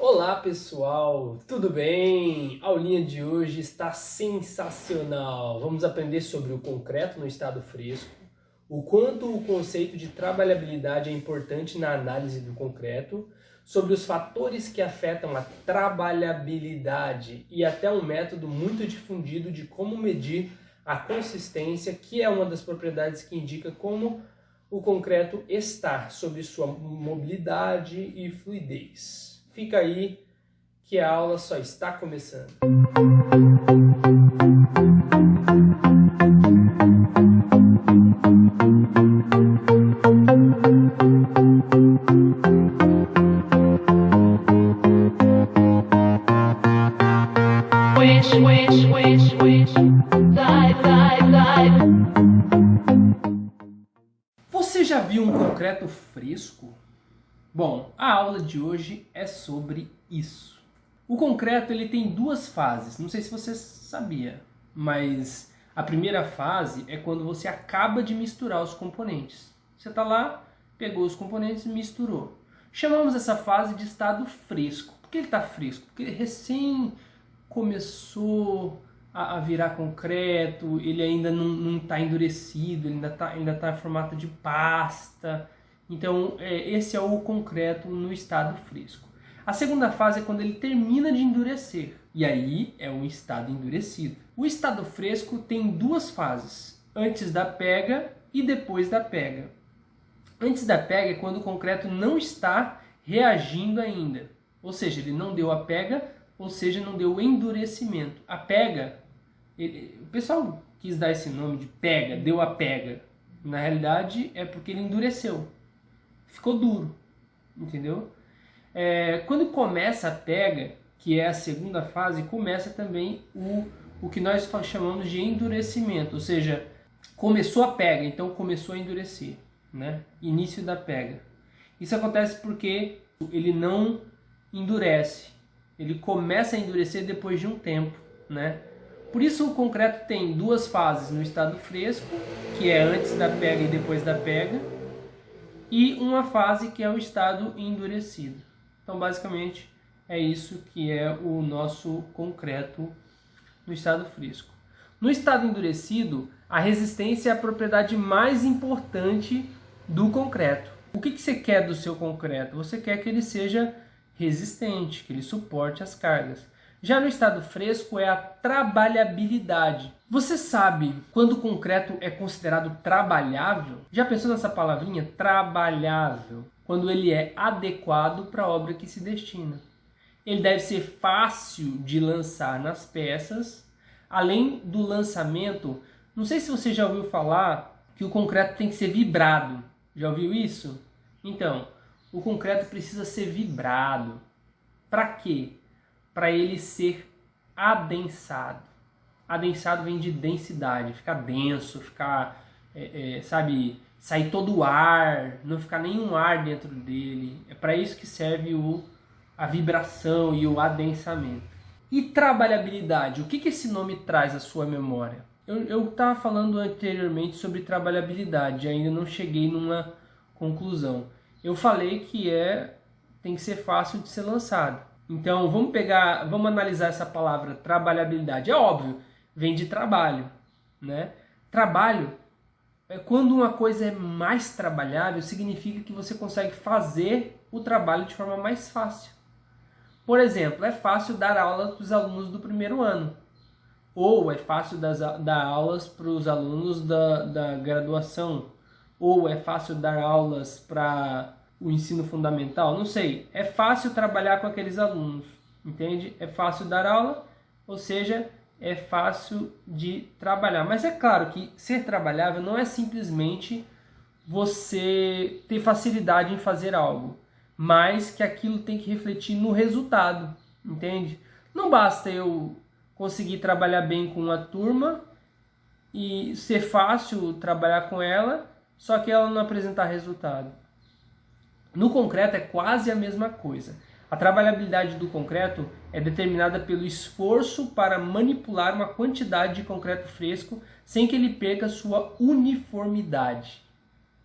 Olá pessoal, tudo bem? A aulinha de hoje está sensacional. Vamos aprender sobre o concreto no estado fresco, o quanto o conceito de trabalhabilidade é importante na análise do concreto, sobre os fatores que afetam a trabalhabilidade e até um método muito difundido de como medir a consistência, que é uma das propriedades que indica como o concreto está sobre sua mobilidade e fluidez. Fica aí que a aula só está começando. Você já viu um concreto fresco? Bom, a aula de hoje é sobre isso. O concreto ele tem duas fases, não sei se você sabia, mas a primeira fase é quando você acaba de misturar os componentes. Você está lá, pegou os componentes e misturou. Chamamos essa fase de estado fresco. Por que ele está fresco? Porque ele recém começou a virar concreto, ele ainda não está endurecido, ele ainda tá em formato de pasta. Então, esse é o concreto no estado fresco. A segunda fase é quando ele termina de endurecer. E aí é um estado endurecido. O estado fresco tem duas fases. Antes da pega e depois da pega. Antes da pega é quando o concreto não está reagindo ainda. Ou seja, ele não deu a pega, ou seja, não deu o endurecimento. A pega, o pessoal quis dar esse nome de pega, deu a pega. Na realidade é porque ele endureceu. Ficou duro, entendeu? Quando começa a pega, que é a segunda fase, começa também o que nós chamamos de endurecimento, ou seja, começou a pega, então começou a endurecer, né? Início da pega. Isso acontece porque ele não endurece, ele começa a endurecer depois de um tempo, né? Por isso o concreto tem duas fases no estado fresco, que é antes da pega e depois da pega, e uma fase que é o estado endurecido. Então, basicamente, é isso que é o nosso concreto no estado fresco. No estado endurecido, a resistência é a propriedade mais importante do concreto. O que você quer do seu concreto? Você quer que ele seja resistente, que ele suporte as cargas. Já no estado fresco é a trabalhabilidade. Você sabe quando o concreto é considerado trabalhável? Já pensou nessa palavrinha? Trabalhável. Quando ele é adequado para a obra que se destina. Ele deve ser fácil de lançar nas peças. Além do lançamento, não sei se você já ouviu falar que o concreto tem que ser vibrado. Já ouviu isso? Então, o concreto precisa ser vibrado. Para quê? Para ele ser adensado. Adensado vem de densidade, ficar denso, ficar, sair todo o ar, não ficar nenhum ar dentro dele. É para isso que serve a vibração e o adensamento. E trabalhabilidade, o que esse nome traz à sua memória? Eu estava falando anteriormente sobre trabalhabilidade, ainda não cheguei numa conclusão. Eu falei que tem que ser fácil de ser lançado. Então, vamos analisar essa palavra trabalhabilidade. É óbvio, vem de trabalho, né? Trabalho, quando uma coisa é mais trabalhável, significa que você consegue fazer o trabalho de forma mais fácil. Por exemplo, é fácil dar aula para os alunos do primeiro ano. Ou é fácil dar aulas para os alunos da graduação. Ou é fácil dar aulas para o ensino fundamental, não sei. É fácil trabalhar com aqueles alunos, entende? É fácil dar aula, ou seja, é fácil de trabalhar. Mas é claro que ser trabalhável não é simplesmente você ter facilidade em fazer algo, mas que aquilo tem que refletir no resultado, entende? Não basta eu conseguir trabalhar bem com uma turma e ser fácil trabalhar com ela, só que ela não apresentar resultado. No concreto é quase a mesma coisa. A trabalhabilidade do concreto é determinada pelo esforço para manipular uma quantidade de concreto fresco sem que ele perca sua uniformidade.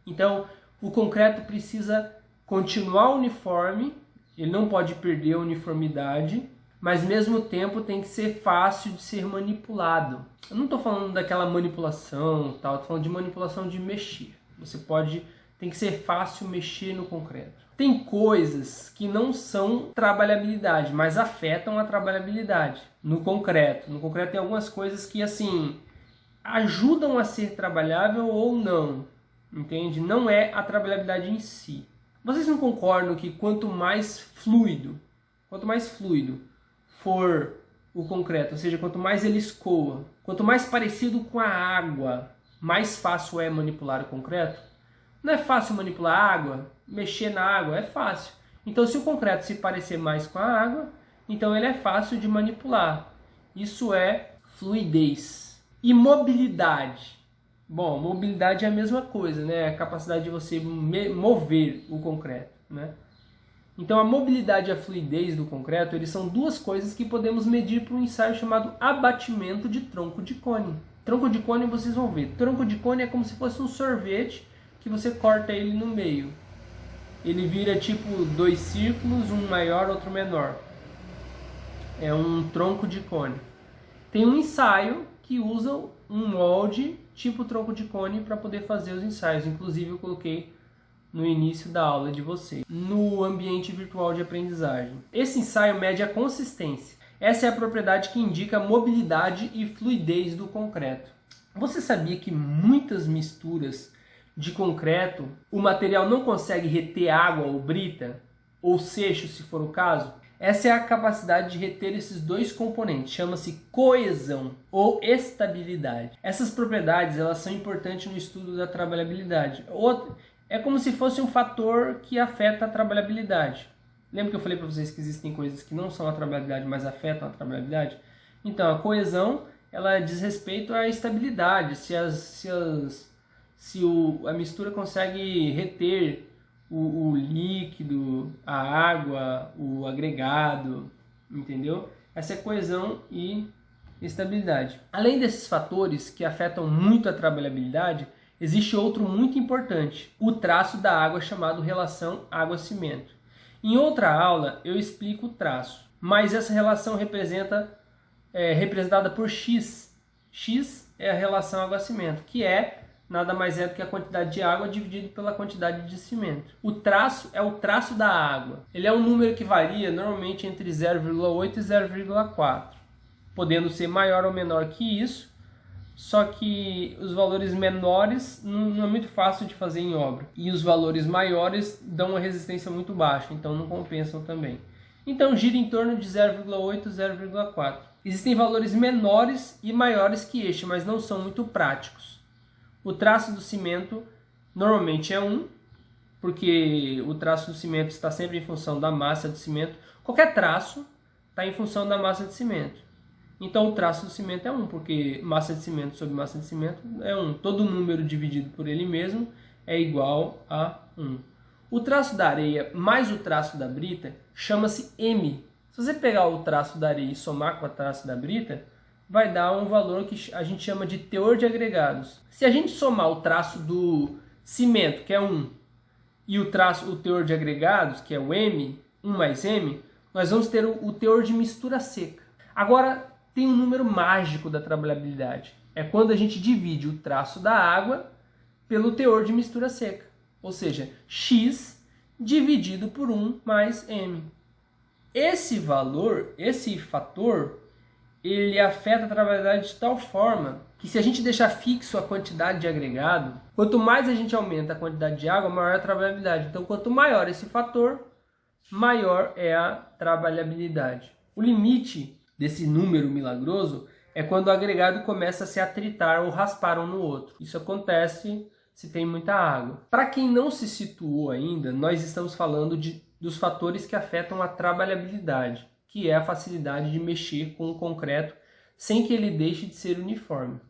Então, o concreto precisa continuar uniforme Ele não pode perder a uniformidade, mas ao mesmo tempo tem que ser fácil de ser manipulado. Eu não estou falando daquela manipulação, tal, estou falando de manipulação de mexer. Tem que ser fácil mexer no concreto. Tem coisas que não são trabalhabilidade, mas afetam a trabalhabilidade no concreto. No concreto tem algumas coisas que assim ajudam a ser trabalhável ou não, entende? Não é a trabalhabilidade em si. Vocês não concordam que quanto mais fluido for o concreto, ou seja, quanto mais ele escoa, quanto mais parecido com a água, mais fácil é manipular o concreto? Não é fácil manipular a água? Mexer na água é fácil. Então, se o concreto se parecer mais com a água, então ele é fácil de manipular. Isso é fluidez. E mobilidade. Bom, mobilidade é a mesma coisa, né? A capacidade de você mover o concreto, né? Então, a mobilidade e a fluidez do concreto, eles são duas coisas que podemos medir por um ensaio chamado abatimento de tronco de cone. Tronco de cone, vocês vão ver. Tronco de cone é como se fosse um sorvete que você corta ele no meio. Ele vira tipo dois círculos, um maior, outro menor. É um tronco de cone. Tem um ensaio que usa um molde tipo tronco de cone para poder fazer os ensaios. Inclusive eu coloquei no início da aula de vocês, no ambiente virtual de aprendizagem. Esse ensaio mede a consistência. Essa é a propriedade que indica a mobilidade e fluidez do concreto. Você sabia que muitas misturas de concreto, o material não consegue reter água ou brita, ou seixo se for o caso? Essa é a capacidade de reter esses dois componentes, chama-se coesão ou estabilidade. Essas propriedades elas são importantes no estudo da trabalhabilidade. É como se fosse um fator que afeta a trabalhabilidade. Lembra que eu falei para vocês que existem coisas que não são a trabalhabilidade, mas afetam a trabalhabilidade? Então, a coesão ela diz respeito à estabilidade, a mistura consegue reter o líquido, a água, o agregado, entendeu? Essa é coesão e estabilidade. Além desses fatores que afetam muito a trabalhabilidade, existe outro muito importante, o traço da água chamado relação água-cimento. Em outra aula eu explico o traço, mas essa relação é representada por X. X é a relação água-cimento, que é nada mais é do que a quantidade de água dividido pela quantidade de cimento. O traço é o traço da água. Ele é um número que varia normalmente entre 0,8 e 0,4, podendo ser maior ou menor que isso, só que os valores menores não é muito fácil de fazer em obra. E os valores maiores dão uma resistência muito baixa, então não compensam também. Então gira em torno de 0,8 e 0,4. Existem valores menores e maiores que este, mas não são muito práticos. O traço do cimento normalmente é 1, porque o traço do cimento está sempre em função da massa do cimento. Qualquer traço está em função da massa de cimento. Então o traço do cimento é 1, porque massa de cimento sobre massa de cimento é 1. Todo número dividido por ele mesmo é igual a 1. O traço da areia mais o traço da brita chama-se M. Se você pegar o traço da areia e somar com o traço da brita, vai dar um valor que a gente chama de teor de agregados. Se a gente somar o traço do cimento, que é 1, e o teor de agregados, que é o M, 1 mais M, nós vamos ter o teor de mistura seca. Agora, tem um número mágico da trabalhabilidade. É quando a gente divide o traço da água pelo teor de mistura seca. Ou seja, X dividido por 1 mais M. Esse valor, esse fator, ele afeta a trabalhabilidade de tal forma que se a gente deixar fixo a quantidade de agregado, quanto mais a gente aumenta a quantidade de água, maior é a trabalhabilidade. Então, quanto maior esse fator, maior é a trabalhabilidade. O limite desse número milagroso é quando o agregado começa a se atritar ou raspar um no outro. Isso acontece se tem muita água. Para quem não se situou ainda, nós estamos falando dos fatores que afetam a trabalhabilidade, que é a facilidade de mexer com o concreto sem que ele deixe de ser uniforme.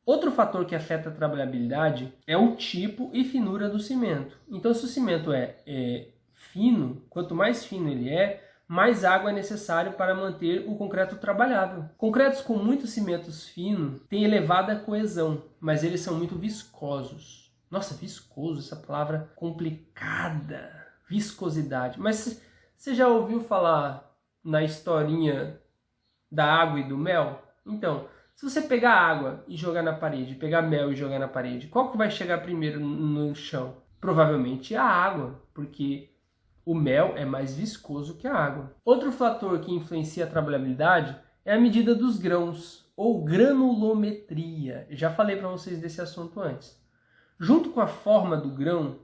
Outro fator que afeta a trabalhabilidade é o tipo e finura do cimento. Então, se o cimento é fino, quanto mais fino ele é, mais água é necessário para manter o concreto trabalhável. Concretos com muito cimento fino têm elevada coesão, mas eles são muito viscosos. Nossa, viscoso, essa palavra complicada. Viscosidade. Mas Você já ouviu falar na historinha da água e do mel? Então, se você pegar água e jogar na parede, pegar mel e jogar na parede, qual que vai chegar primeiro no chão? Provavelmente a água, porque o mel é mais viscoso que a água. Outro fator que influencia a trabalhabilidade é a medida dos grãos, ou granulometria. Já falei para vocês desse assunto antes. Junto com a forma do grão,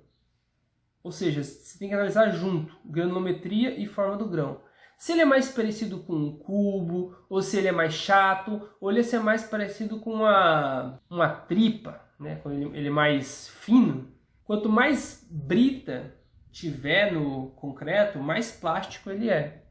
ou seja, você tem que analisar junto granulometria e forma do grão. Se ele é mais parecido com um cubo, ou se ele é mais chato, ou se é mais parecido com uma tripa, né? Quando ele é mais fino. Quanto mais brita tiver no concreto, mais plástico ele é.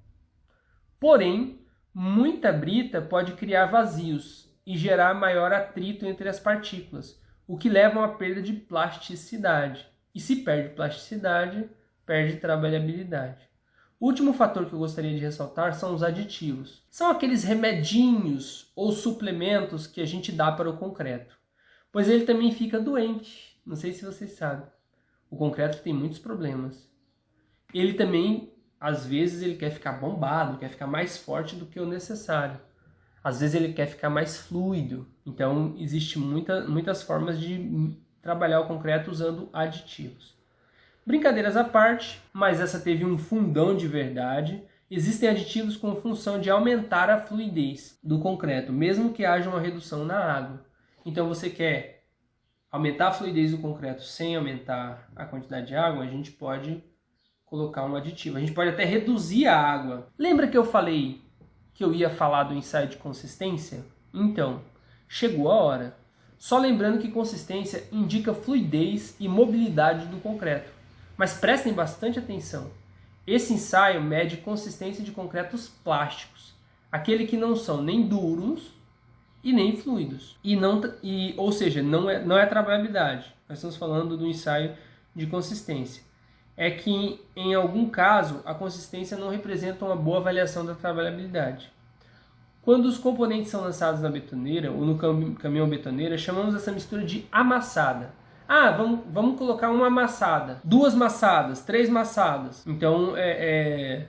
Porém, muita brita pode criar vazios e gerar maior atrito entre as partículas, o que leva a uma perda de plasticidade. E se perde plasticidade, perde trabalhabilidade. O último fator que eu gostaria de ressaltar são os aditivos. São aqueles remedinhos ou suplementos que a gente dá para o concreto, pois ele também fica doente. Não sei se vocês sabem. O concreto tem muitos problemas. Ele também, às vezes, ele quer ficar bombado, quer ficar mais forte do que o necessário. Às vezes ele quer ficar mais fluido. Então, existem muitas formas de trabalhar o concreto usando aditivos. Brincadeiras à parte, mas essa teve um fundão de verdade. Existem aditivos com função de aumentar a fluidez do concreto, mesmo que haja uma redução na água. Então, você quer aumentar a fluidez do concreto sem aumentar a quantidade de água, a gente pode colocar um aditivo. A gente pode até reduzir a água. Lembra que eu falei que eu ia falar do ensaio de consistência? Então, chegou a hora. Só lembrando que consistência indica fluidez e mobilidade do concreto. Mas prestem bastante atenção. Esse ensaio mede consistência de concretos plásticos, aquele que não são nem duros e nem fluidos. Ou seja, não é trabalhabilidade. Nós estamos falando do ensaio de consistência. É que, em algum caso, a consistência não representa uma boa avaliação da trabalhabilidade. Quando os componentes são lançados na betoneira ou no caminhão betoneira, chamamos essa mistura de amassada. Vamos colocar uma amassada, 2 massadas, 3 massadas. Então, é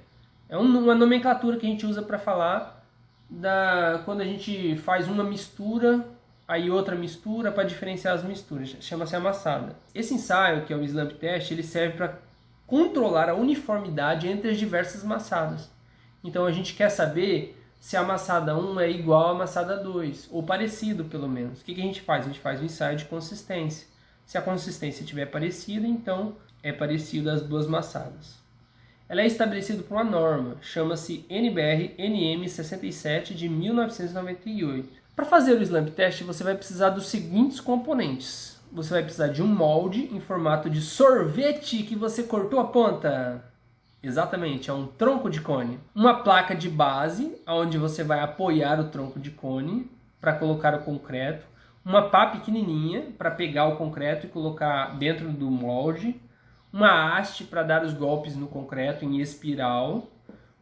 uma nomenclatura que a gente usa para falar quando a gente faz uma mistura, aí outra mistura para diferenciar as misturas. Chama-se amassada. Esse ensaio, que é o slump test, ele serve para controlar a uniformidade entre as diversas massadas. Então, a gente quer saber se a amassada 1 é igual à amassada 2, ou parecido pelo menos. O que a gente faz? A gente faz um ensaio de consistência. Se a consistência estiver parecida, então é parecido as duas massadas. Ela é estabelecida por uma norma, chama-se NBR NM 67 de 1998. Para fazer o slump test, você vai precisar dos seguintes componentes. Você vai precisar de um molde em formato de sorvete que você cortou a ponta. Exatamente, é um tronco de cone. Uma placa de base, onde você vai apoiar o tronco de cone para colocar o concreto. Uma pá pequenininha para pegar o concreto e colocar dentro do molde. Uma haste para dar os golpes no concreto em espiral.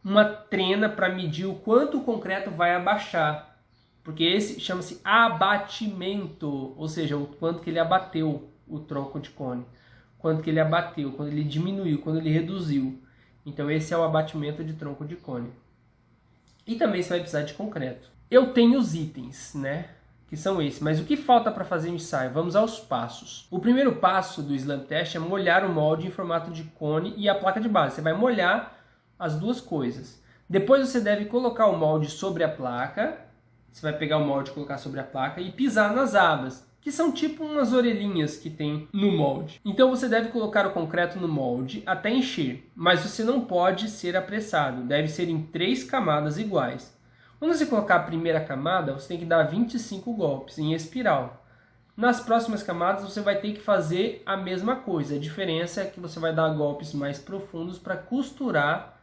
Uma trena para medir o quanto o concreto vai abaixar. Porque esse chama-se abatimento, ou seja, o quanto que ele abateu o tronco de cone. Quanto que ele abateu, quando ele diminuiu, quando ele reduziu. Então esse é o abatimento de tronco de cone. E também você vai precisar de concreto. Eu tenho os itens, né? Que são esses. Mas o que falta para fazer o ensaio? Vamos aos passos. O primeiro passo do slump test é molhar o molde em formato de cone e a placa de base. Você vai molhar as duas coisas. Depois você deve colocar o molde sobre a placa. Você vai pegar o molde e colocar sobre a placa e pisar nas abas, que são tipo umas orelhinhas que tem no molde. Então você deve colocar o concreto no molde até encher, mas você não pode ser apressado, deve ser em 3 camadas iguais. Quando você colocar a primeira camada, você tem que dar 25 golpes em espiral. Nas próximas camadas você vai ter que fazer a mesma coisa, a diferença é que você vai dar golpes mais profundos para costurar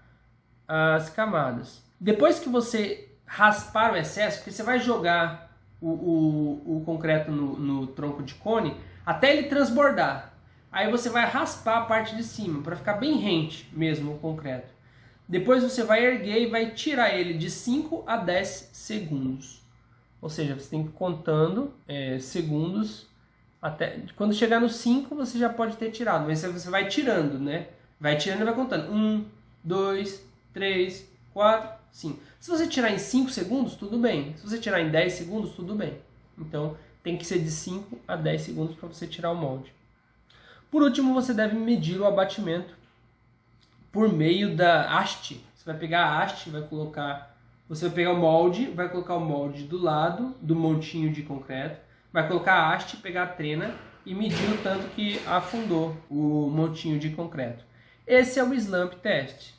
as camadas. Depois que você raspar o excesso, porque você vai jogar o concreto no tronco de cone até ele transbordar. Aí você vai raspar a parte de cima para ficar bem rente mesmo o concreto. Depois você vai erguer e vai tirar ele de 5 a 10 segundos. Ou seja, você tem que ir contando segundos até quando chegar no 5 você já pode ter tirado, mas você vai tirando, né? Vai tirando e vai contando. 1, 2, 3, 4, 5. Se você tirar em 5 segundos, tudo bem. Se você tirar em 10 segundos, tudo bem. Então, tem que ser de 5 a 10 segundos para você tirar o molde. Por último, você deve medir o abatimento por meio da haste. Você vai pegar a haste, você vai pegar o molde, vai colocar o molde do lado do montinho de concreto, vai colocar a haste, pegar a trena e medir o tanto que afundou o montinho de concreto. Esse é o slump test.